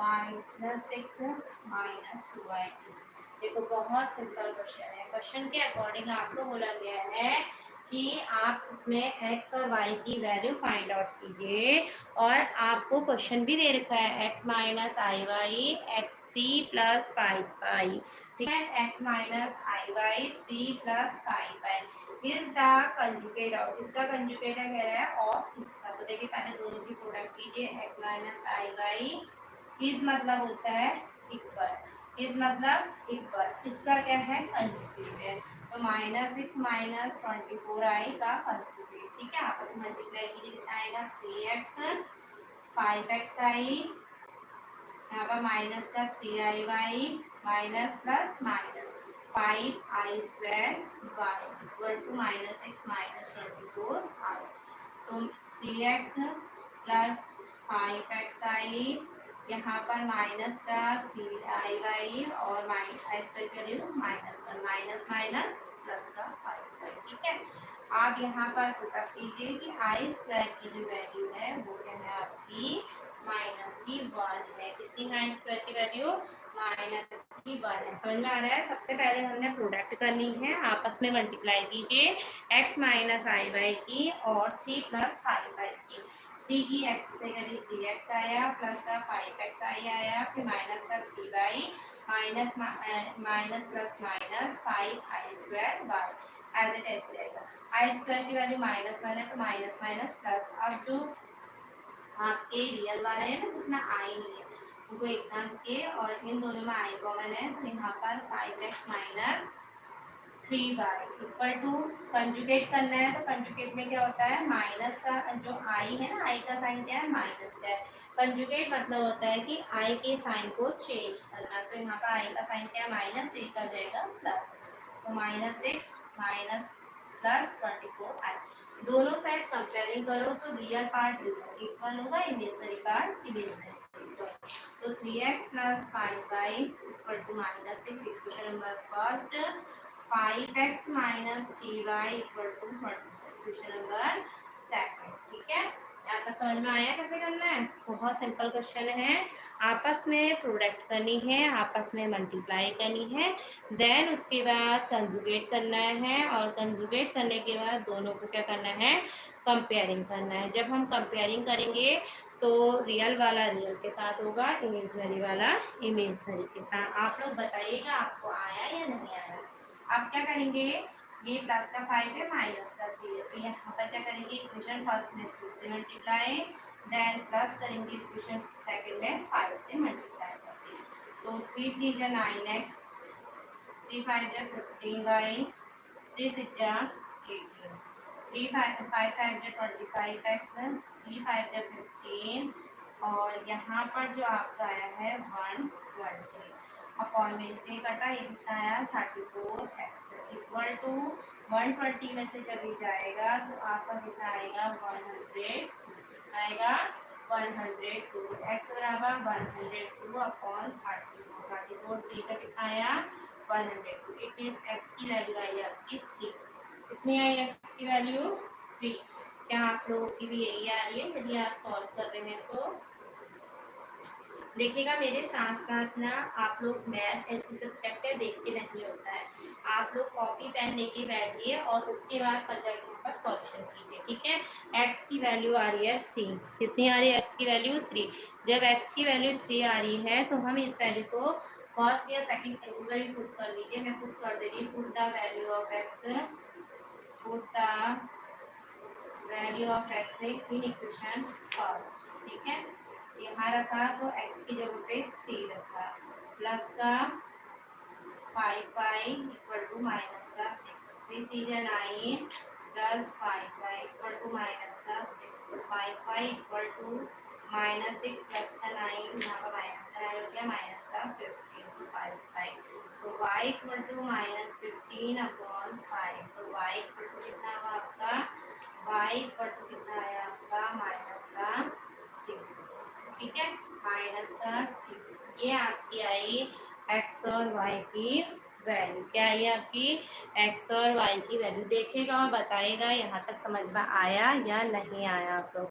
-6 -2y। देखो बहुत simple question है। क्वेश्चन के अकॉर्डिंग आपको बोला गया है कि आप इसमें x और y की वैल्यू फाइंड आउट कीजिए, और आपको क्वेश्चन भी दे रखा है x minus i Y x3 + 5y। ठीक है, x minus i y 3 + 5y is the conjugate of, इसका कंजुगेट है कह रहा है ऑफ इसका। तो देखिए पहले दोनों की प्रोडक्ट कीजिए। x minus i y is मतलब होता है इक्वल, इज मतलब इक्वल, इसका क्या है कंजुगेट है। तो -6 -24i का कंजुगेट। ठीक है, आपस में मल्टीप्लाई कीजिए, कितना आएगा 3x 5xi, यहाँ पर माइनस का 3i minus plus minus 5i² y equal to -6 -24i। तो 3x प्लस 5xi, यहाँ पर माइनस का 3i और माइनस की वैल्यू -1, माइनस माइनस प्लस का 5। ठीक है, आप यहाँ पर पुटअप कीजिए कि i² की जो वैल्यू है वो क्या है आपकी -1 है। कितनी है i² की वैल्यू? -1 है। समझ में आ रहा है? सबसे पहले हमने प्रोडक्ट करनी है, आपस में मल्टीप्लाई कीजिए x माइनस आई वाई की और 3 + 5y की। 3 की x से करी 3x आया, प्लस का 5xi आया, फिर माइनस का 3y minus plus minus 5i² y as it ऐसे रहेगा। i² की वैल्यू -1 है तो माइनस माइनस प्लस। अब जो आपके रियल वाले हैं ना जिसमें आई नहीं है उनको एक साथ के, और इन दोनों में आई कॉमन है तो यहाँ पर 5x minus 3y equal to conjugate करना है। तो कंजुगेट में क्या होता है, माइनस का जो आई है ना, आई का साइन क्या है माइनस का है। कंजुगेट मतलब होता है कि आई के साइन को चेंज करना। तो यहाँ पर आई का साइन क्या है माइनस, तो इसका जाएगा प्लस। तो -6 माइनस प्लस 24i। दोनों साइड कंपेयरिंग करो तो रियल पार्ट रियल इक्वल होगा, इमेजिनरी पार्ट इमेजिनरी इक्वल। तो 3x + 5y equal to -6 equation number first, 5x - 3y equal to equation number second. ठीक है, आपका समझ में आया कैसे करना है? बहुत सिंपल क्वेश्चन है। आपस में प्रोडक्ट करनी है, आपस में मल्टीप्लाई करनी है, देन उसके बाद कंजुगेट करना है, और कंजुगेट करने के बाद दोनों को क्या करना है, कंपेयरिंग करना है। जब हम कंपेयरिंग करेंगे तो रियल वाला रियल के साथ होगा, इमेजनरी वाला इमेजनरी के साथ। आप लोग बताइएगा आपको आया या नहीं आया। आप क्या करेंगे, ये प्लस का 5 है माइनस का 3 है, तो यहाँ पर क्या करेंगे, इक्वेशन फर्स्ट में 3 से मल्टीप्लाई, देन प्लस करेंगे इक्वेशन सेकंड में 5 से मल्टीप्लाई करके। तो 3 3 जा 9x, 3 5 जा 15y, 3 6 जा 18, 3 5 5 जा 25x, 3 5 जा 15, और यहाँ पर जो आपका आया है 120 अपॉन में से कटा, ये कितना आया 34x इक्वल टू 120 में से चली जाएगा तो आपका कितना आएगा 100 आएगा 102। x बराबर 102 अपॉन 34, 34 3 का कितना आया 102। इट मीन्स x की वैल्यू आई आपकी 3। कितनी आई x की वैल्यू 3। क्या आप लोगों की भी यही आ रही है? यदि आप सॉल्व कर रहे हैं तो देखिएगा मेरे साथ साथ ना, आप लोग मैथ ऐसे सब्जेक्ट है देखते नहीं होता है, आप लोग कॉपी पेन लेके बैठिए और उसके बाद प्रोजेक्ट पर सॉल्यूशन कीजिए। ठीक है, x की वैल्यू आ रही है 3। कितनी आ रही है x की वैल्यू 3। जब x की वैल्यू 3 आ रही है तो हम इस वैल्यू को फर्स्ट या सेकंड कैटेगरी पुट कर लीजिए। मैं पुट कर दे रही हूँ, put the value of x, put the value of x in equation first. ठीक है, यहाँ रखा तो x की जगह पे 3 रखा, प्लस का 5y इक्वल टू माइनस का 6, 3 3 जा 9 plus 5y equal to minus का 6, तो 5y इक्वल टू -6 प्लस का 9, यहाँ पर माइनस का 9 हो गया, माइनस का 15 तो 5y, तो y इक्वल टू -15 अपॉन 5, तो y इक्वल टू कितना हुआ आपका, y इक्वल टू कितना आया आपका माइनस का 3। ठीक है, माइनस का 3। ये आपकी आई x और y की वैल्यू। क्या आई आपकी x और y की वैल्यू। देखिएगा और बताइएगा यहाँ तक समझ में आया या नहीं आया आप लोग।